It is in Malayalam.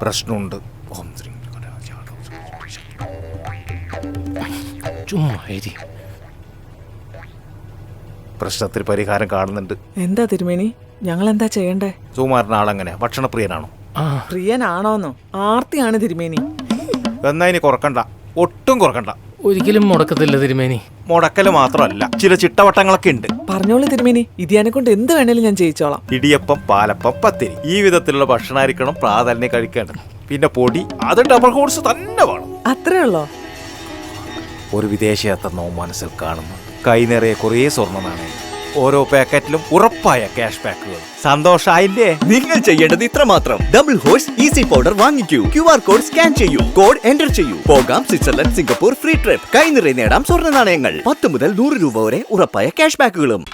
പ്രശ്നമുണ്ട്. പ്രശ്നത്തിന് പരിഹാരം കാണുന്നുണ്ട്. എന്താ തിരുമേനി, ഞങ്ങൾ എന്താ ചെയ്യണ്ടേ? സുകുമാരൻ ആളെങ്ങനെ, ഭക്ഷണപ്രിയനാണോ? പ്രിയനാണോന്നോ? ആർത്തിയാണ് തിരുമേനി. എന്നാ ഇനി കുറക്കണ്ട, ഒട്ടും കുറക്കണ്ട. ഒരിക്കലും മുടക്കത്തില്ല തിരുമേനി. മുടക്കല് മാത്രമല്ല, ചില ചിട്ടവട്ടങ്ങളൊക്കെ ഉണ്ട്. പറഞ്ഞോളൂ തിരുമേനി, ഇതിയാനെ കൊണ്ട് എന്ത് വേണേലും ഞാൻ ചെയ്യിച്ചോളാം. ഇടിയപ്പം, പാലപ്പം, പത്തിരി, ഈ വിധത്തിലുള്ള ഭക്ഷണമായിരിക്കണം പ്രാധാന്യം കഴിക്കേണ്ടത്. പിന്നെ പൊടി, അത് ഡബിൾ കോഴ്സ് തന്നെ വേണം. അത്രേ ഉള്ളോ? ഒരു വിദേശയാത്ര മനസ്സിൽ കാണുന്നു. കൈ നിറയെ കുറേ സ്വർണ്ണ നാണയം, ഓരോ പാക്കറ്റിലും ഉറപ്പായ ക്യാഷ് ബാക്കുകൾ. സന്തോഷായില്ലേ? നിങ്ങൾ ചെയ്യേണ്ടത് ഇത്ര മാത്രം. ഡബിൾ ഹോഴ്സ് ഈസി പൗഡർ വാങ്ങിക്കൂ, QR കോഡ് സ്കാൻ ചെയ്യൂ, കോഡ് എൻ്റർ ചെയ്യൂ, പോകാം സ്വിറ്റ്സർലൻഡ്, സിംഗപ്പൂർ ഫ്രീ ട്രിപ്പ്. കൈ നിറയെ നേടാം സ്വർണ്ണ നാണയങ്ങൾ. 10 മുതൽ 100 രൂപ വരെ ഉറപ്പായ ക്യാഷ് ബാക്കുകളും.